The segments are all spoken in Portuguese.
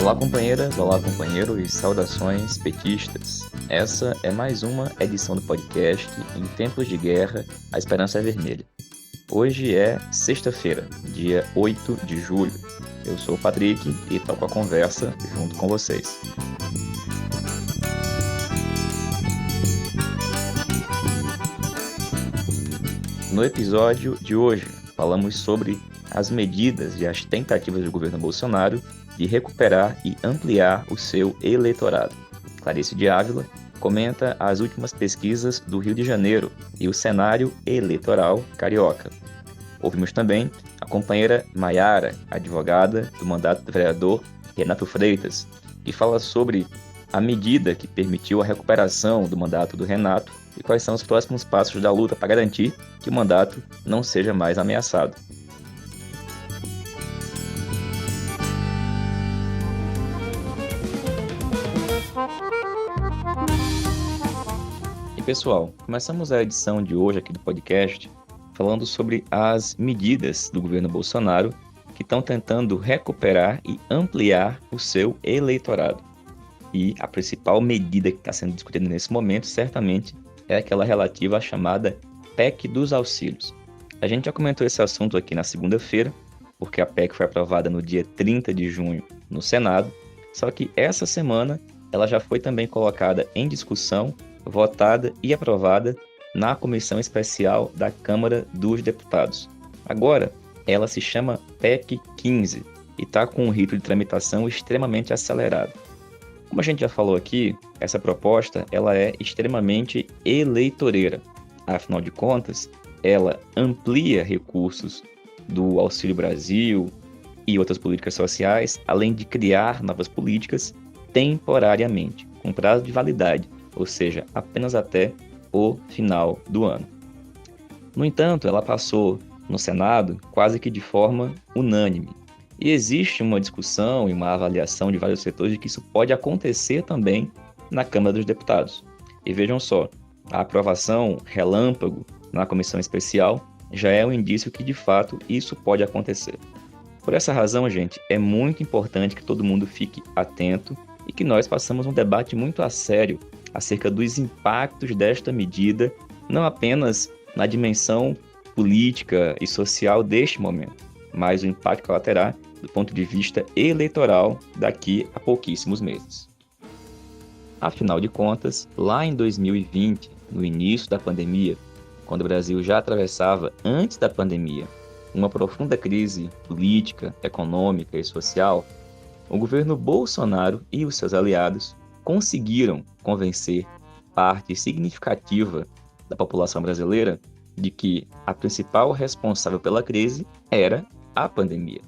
Olá, companheiras, olá, companheiro e saudações petistas. Essa é mais uma edição do podcast Em Tempos de Guerra, a Esperança é Vermelha. Hoje é sexta-feira, dia 8 de julho. Eu sou o Patrick e toco a conversa junto com vocês. No episódio de hoje, falamos sobre as medidas e as tentativas do governo Bolsonaro de recuperar e ampliar o seu eleitorado. Clarice de Ávila comenta as últimas pesquisas do Rio de Janeiro e o cenário eleitoral carioca. Ouvimos também a companheira Maiara, advogada do mandato do vereador Renato Freitas, que fala sobre a medida que permitiu a recuperação do mandato do Renato e quais são os próximos passos da luta para garantir que o mandato não seja mais ameaçado. E pessoal, começamos a edição de hoje aqui do podcast falando sobre as medidas do governo Bolsonaro que estão tentando recuperar e ampliar o seu eleitorado. E a principal medida que está sendo discutida nesse momento, certamente, é aquela relativa à chamada PEC dos auxílios. A gente já comentou esse assunto aqui na segunda-feira, porque a PEC foi aprovada no dia 30 de junho no Senado, só que essa semana ela já foi também colocada em discussão, votada e aprovada na Comissão Especial da Câmara dos Deputados. Agora, ela se chama PEC 15 e está com um rito de tramitação extremamente acelerado. Como a gente já falou aqui, essa proposta ela é extremamente eleitoreira. Afinal de contas, ela amplia recursos do Auxílio Brasil e outras políticas sociais, além de criar novas políticas temporariamente, com prazo de validade, ou seja, apenas até o final do ano. No entanto, ela passou no Senado quase que de forma unânime. E existe uma discussão e uma avaliação de vários setores de que isso pode acontecer também na Câmara dos Deputados. E vejam só, a aprovação relâmpago na comissão especial já é um indício que, de fato, isso pode acontecer. Por essa razão, gente, é muito importante que todo mundo fique atento e que nós façamos um debate muito a sério acerca dos impactos desta medida, não apenas na dimensão política e social deste momento, mas o impacto que ela terá do ponto de vista eleitoral daqui a pouquíssimos meses. Afinal de contas, lá em 2020, no início da pandemia, quando o Brasil já atravessava, antes da pandemia, uma profunda crise política, econômica e social, o governo Bolsonaro e os seus aliados conseguiram convencer parte significativa da população brasileira de que a principal responsável pela crise era a pandemia.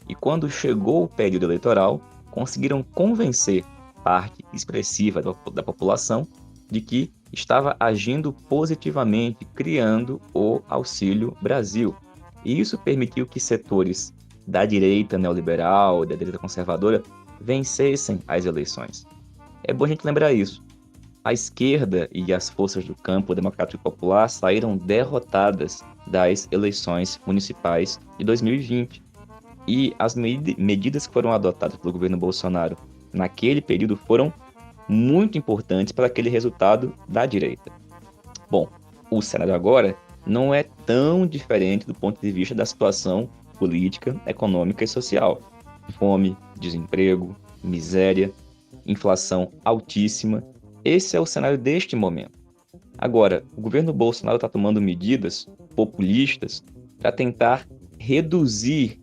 E quando chegou o período eleitoral, conseguiram convencer parte expressiva da população de que estava agindo positivamente, criando o Auxílio Brasil. E isso permitiu que setores da direita neoliberal, da direita conservadora, vencessem as eleições. É bom a gente lembrar isso. A esquerda e as forças do campo democrático e popular saíram derrotadas das eleições municipais de 2020. E as medidas que foram adotadas pelo governo Bolsonaro naquele período foram muito importantes para aquele resultado da direita. Bom, o cenário agora não é tão diferente do ponto de vista da situação política, econômica e social. Fome, desemprego, miséria, inflação altíssima. Esse é o cenário deste momento. Agora, o governo Bolsonaro está tomando medidas populistas para tentar reduzir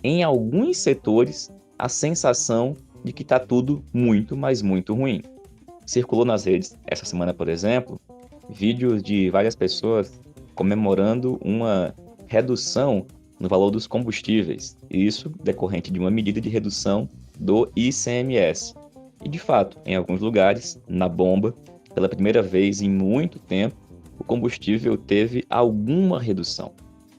em alguns setores a sensação de que está tudo muito, mas muito ruim. Circulou nas redes essa semana, por exemplo, vídeos de várias pessoas comemorando uma redução no valor dos combustíveis, isso decorrente de uma medida de redução do ICMS. E, de fato, em alguns lugares, na bomba, pela primeira vez em muito tempo, o combustível teve alguma redução.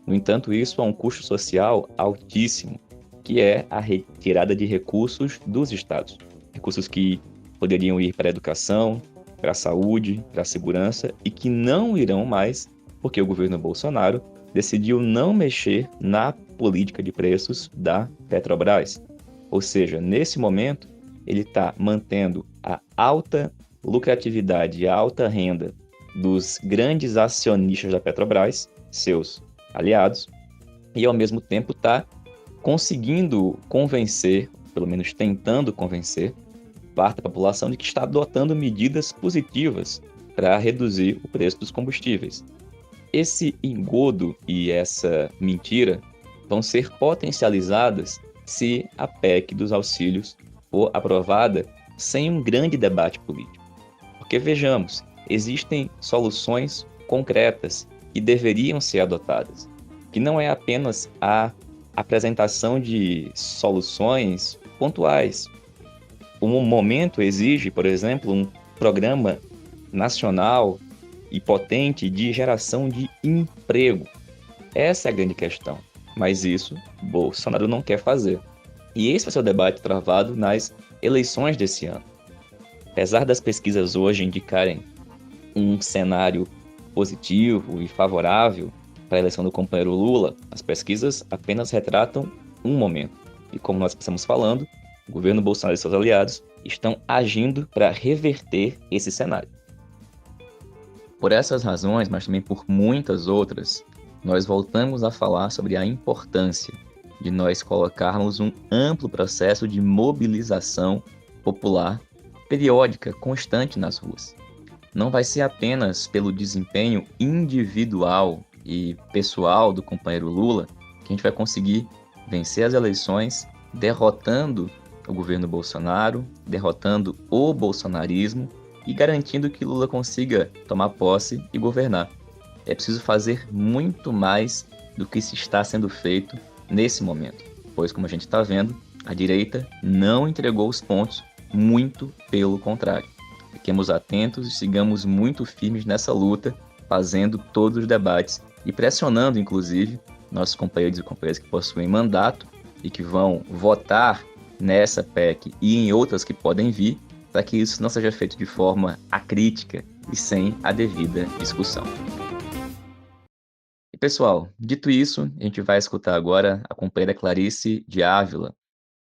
No entanto, isso é um custo social altíssimo, que é a retirada de recursos dos estados. Recursos que poderiam ir para a educação, para a saúde, para a segurança e que não irão mais, porque o governo Bolsonaro decidiu não mexer na política de preços da Petrobras. Ou seja, nesse momento, ele está mantendo a alta lucratividade e a alta renda dos grandes acionistas da Petrobras, seus aliados, e ao mesmo tempo está conseguindo convencer, pelo menos tentando convencer, parte da população de que está adotando medidas positivas para reduzir o preço dos combustíveis. Esse engodo e essa mentira vão ser potencializadas se a PEC dos auxílios for aprovada sem um grande debate político. Porque vejamos, existem soluções concretas que deveriam ser adotadas, que não é apenas a apresentação de soluções pontuais. O momento exige, por exemplo, um programa nacional e potente de geração de emprego. Essa é a grande questão, mas isso Bolsonaro não quer fazer. E esse vai ser o debate travado nas eleições desse ano. Apesar das pesquisas hoje indicarem um cenário positivo e favorável para a eleição do companheiro Lula, as pesquisas apenas retratam um momento. E como nós estamos falando, o governo Bolsonaro e seus aliados estão agindo para reverter esse cenário. Por essas razões, mas também por muitas outras, nós voltamos a falar sobre a importância de nós colocarmos um amplo processo de mobilização popular periódica, constante nas ruas. Não vai ser apenas pelo desempenho individual e pessoal do companheiro Lula que a gente vai conseguir vencer as eleições derrotando o governo Bolsonaro, derrotando o bolsonarismo e garantindo que Lula consiga tomar posse e governar. É preciso fazer muito mais do que se está sendo feito nesse momento, pois, como a gente está vendo, a direita não entregou os pontos, muito pelo contrário. Fiquemos atentos e sigamos muito firmes nessa luta, fazendo todos os debates e pressionando, inclusive, nossos companheiros e companheiras que possuem mandato e que vão votar nessa PEC e em outras que podem vir, para que isso não seja feito de forma acrítica e sem a devida discussão. E pessoal, dito isso, a gente vai escutar agora a companheira Clarice de Ávila,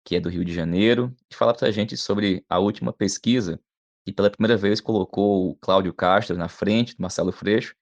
que é do Rio de Janeiro, e falar para a gente sobre a última pesquisa que pela primeira vez colocou o Cláudio Castro na frente do Marcelo Freixo,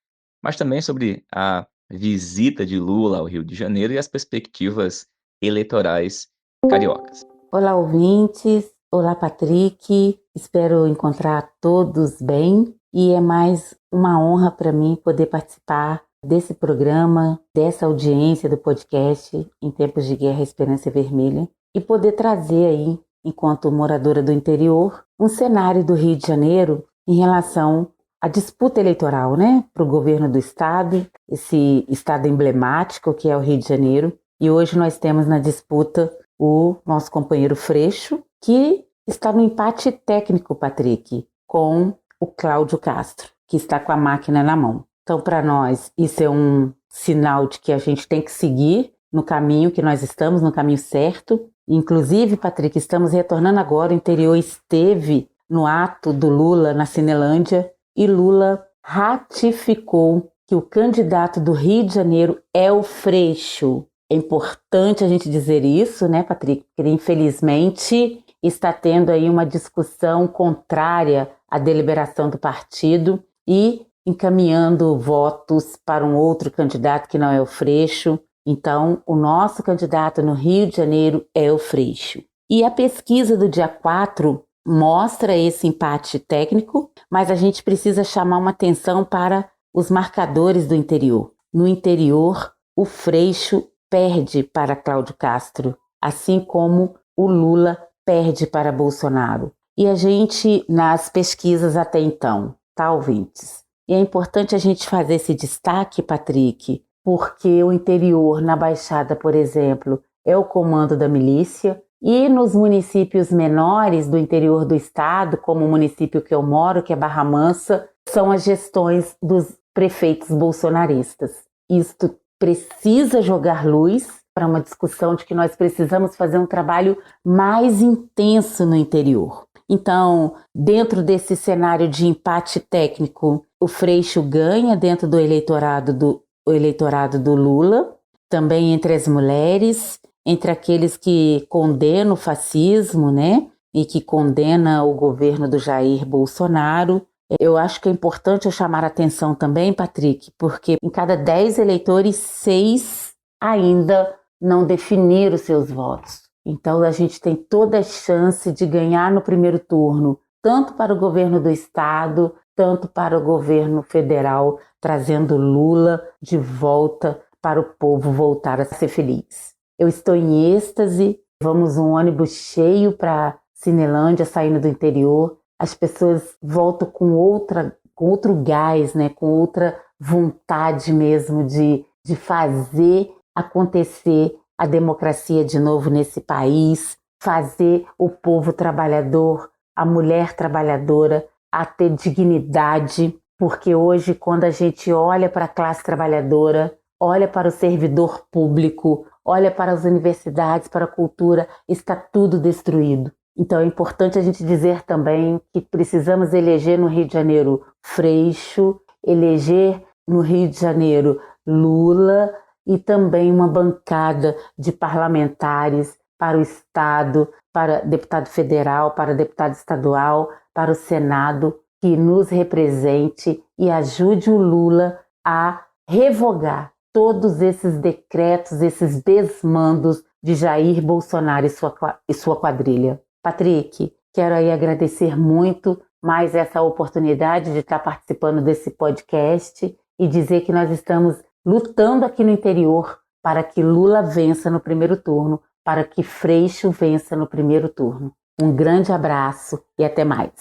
mas também sobre a visita de Lula ao Rio de Janeiro e as perspectivas eleitorais cariocas. Olá, ouvintes. Olá, Patrick. Espero encontrar todos bem e é mais uma honra para mim poder participar desse programa, dessa audiência do podcast Em Tempos de Guerra, Esperança Vermelha e poder trazer aí, enquanto moradora do interior, um cenário do Rio de Janeiro em relação à disputa eleitoral, para o governo do estado, esse estado emblemático que é o Rio de Janeiro. E hoje nós temos na disputa o nosso companheiro Freixo, que está no empate técnico, Patrick, com o Cláudio Castro, que está com a máquina na mão. Então, para nós, isso é um sinal de que a gente tem que seguir no caminho que nós estamos, no caminho certo. Inclusive, Patrick, estamos retornando agora, o interior esteve no ato do Lula na Cinelândia e Lula ratificou que o candidato do Rio de Janeiro é o Freixo. É importante a gente dizer isso, Patrick? Porque infelizmente está tendo aí uma discussão contrária à deliberação do partido e encaminhando votos para um outro candidato que não é o Freixo. Então, o nosso candidato no Rio de Janeiro é o Freixo. E a pesquisa do dia 4 mostra esse empate técnico, mas a gente precisa chamar uma atenção para os marcadores do interior. No interior, o Freixo perde para Cláudio Castro, assim como o Lula perde para Bolsonaro. E a gente, nas pesquisas até então, ouvintes? E é importante a gente fazer esse destaque, Patrick, porque o interior, na Baixada, por exemplo, é o comando da milícia, e nos municípios menores do interior do estado, como o município que eu moro, que é Barra Mansa, são as gestões dos prefeitos bolsonaristas. Isto precisa jogar luz para uma discussão de que nós precisamos fazer um trabalho mais intenso no interior. Então, dentro desse cenário de empate técnico, o Freixo ganha dentro do eleitorado do Lula, também entre as mulheres, entre aqueles que condenam o fascismo, né, e que condena o governo do Jair Bolsonaro. Eu acho que é importante eu chamar a atenção também, Patrick, porque em cada 10 eleitores, 6 ainda não definiram seus votos. Então a gente tem toda a chance de ganhar no primeiro turno, tanto para o governo do estado, tanto para o governo federal, trazendo Lula de volta para o povo voltar a ser feliz. Eu estou em êxtase, vamos um ônibus cheio para Cinelândia, saindo do interior, as pessoas voltam com outro gás, né? Com outra vontade mesmo de fazer acontecer a democracia de novo nesse país, fazer o povo trabalhador, a mulher trabalhadora a ter dignidade, porque hoje quando a gente olha para a classe trabalhadora, olha para o servidor público, olha para as universidades, para a cultura, está tudo destruído. Então é importante a gente dizer também que precisamos eleger no Rio de Janeiro Freixo, eleger no Rio de Janeiro Lula e também uma bancada de parlamentares para o Estado, para deputado federal, para deputado estadual, para o Senado, que nos represente e ajude o Lula a revogar todos esses decretos, esses desmandos de Jair Bolsonaro e sua quadrilha. Patrick, quero aí agradecer muito mais essa oportunidade de estar participando desse podcast e dizer que nós estamos lutando aqui no interior para que Lula vença no primeiro turno, para que Freixo vença no primeiro turno. Um grande abraço e até mais.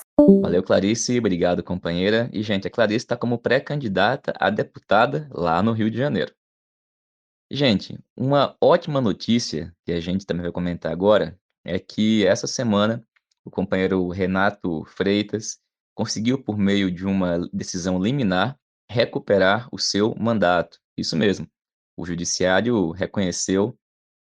Valeu, Clarice. Obrigado, companheira. E, gente, a Clarice está como pré-candidata a deputada lá no Rio de Janeiro. Gente, uma ótima notícia que a gente também vai comentar agora é que essa semana o companheiro Renato Freitas conseguiu, por meio de uma decisão liminar, recuperar o seu mandato. Isso mesmo. O judiciário reconheceu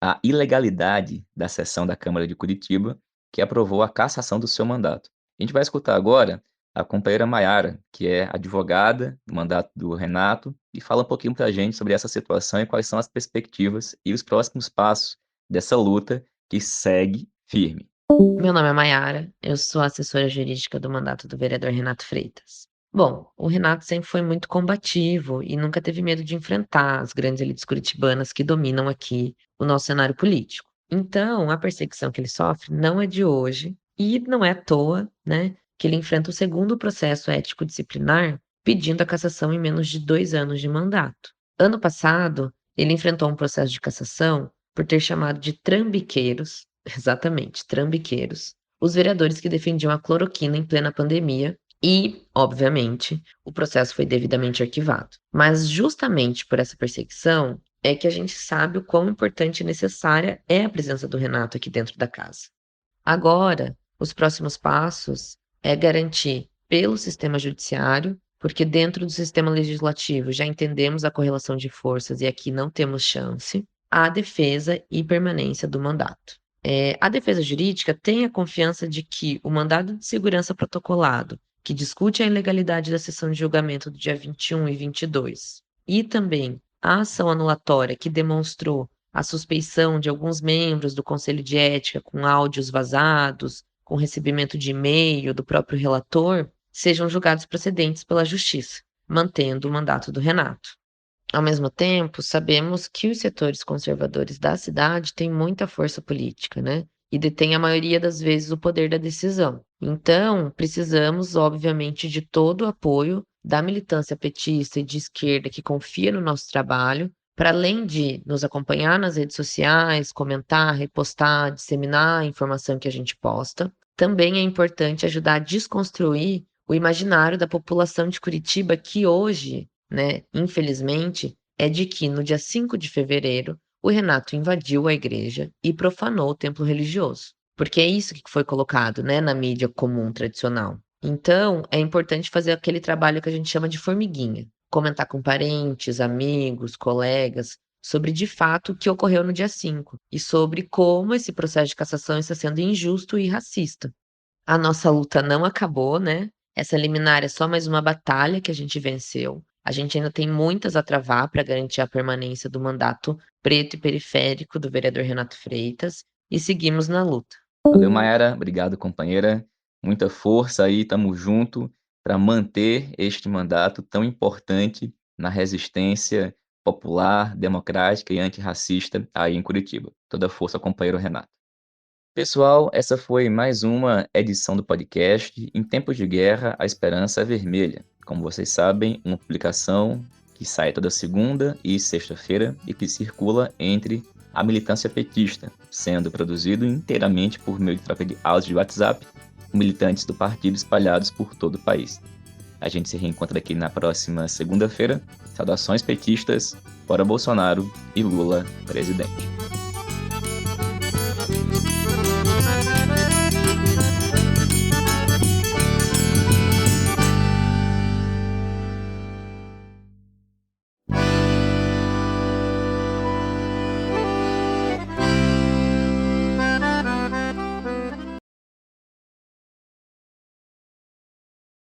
a ilegalidade da sessão da Câmara de Curitiba, que aprovou a cassação do seu mandato. A gente vai escutar agora a companheira Maiara, que é advogada do mandato do Renato, e fala um pouquinho para a gente sobre essa situação e quais são as perspectivas e os próximos passos dessa luta que segue firme. Meu nome é Maiara, eu sou assessora jurídica do mandato do vereador Renato Freitas. Bom, o Renato sempre foi muito combativo e nunca teve medo de enfrentar as grandes elites curitibanas que dominam aqui o nosso cenário político. Então, a perseguição que ele sofre não é de hoje e não é à toa, né, que ele enfrenta o segundo processo ético-disciplinar pedindo a cassação em menos de 2 anos de mandato. Ano passado, ele enfrentou um processo de cassação por ter chamado de trambiqueiros, exatamente, trambiqueiros, os vereadores que defendiam a cloroquina em plena pandemia e, obviamente, o processo foi devidamente arquivado. Mas justamente por essa perseguição é que a gente sabe o quão importante e necessária é a presença do Renato aqui dentro da casa. Agora, os próximos passos é garantir pelo sistema judiciário, porque dentro do sistema legislativo já entendemos a correlação de forças e aqui não temos chance, a defesa e permanência do mandato. A defesa jurídica tem a confiança de que o mandado de segurança protocolado, que discute a ilegalidade da sessão de julgamento do dia 21 e 22, e também a ação anulatória que demonstrou a suspeição de alguns membros do Conselho de Ética com áudios vazados, com recebimento de e-mail do próprio relator, sejam julgados procedentes pela Justiça, mantendo o mandato do Renato. Ao mesmo tempo, sabemos que os setores conservadores da cidade têm muita força política, né? E detêm a maioria das vezes o poder da decisão. Então, precisamos, obviamente, de todo o apoio da militância petista e de esquerda que confia no nosso trabalho, para além de nos acompanhar nas redes sociais, comentar, repostar, disseminar a informação que a gente posta, também é importante ajudar a desconstruir o imaginário da população de Curitiba que hoje, né, infelizmente, é de que no dia 5 de fevereiro o Renato invadiu a igreja e profanou o templo religioso. Porque é isso que foi colocado, né, na mídia comum tradicional. Então, é importante fazer aquele trabalho que a gente chama de formiguinha. Comentar com parentes, amigos, colegas, sobre de fato o que ocorreu no dia 5 e sobre como esse processo de cassação está sendo injusto e racista. A nossa luta não acabou, né? Essa liminar é só mais uma batalha que a gente venceu. A gente ainda tem muitas a travar para garantir a permanência do mandato preto e periférico do vereador Renato Freitas e seguimos na luta. Valeu, Mayara. Obrigado, companheira. Muita força aí, tamo junto para manter este mandato tão importante na resistência popular, democrática e antirracista aí em Curitiba. Toda força, companheiro Renato. Pessoal, essa foi mais uma edição do podcast Em Tempos de Guerra, a Esperança é Vermelha. Como vocês sabem, uma publicação que sai toda segunda e sexta-feira e que circula entre a militância petista, sendo produzido inteiramente por meio de troca de áudios de WhatsApp com militantes do partido espalhados por todo o país. A gente se reencontra aqui na próxima segunda-feira. Saudações petistas, fora Bolsonaro e Lula presidente.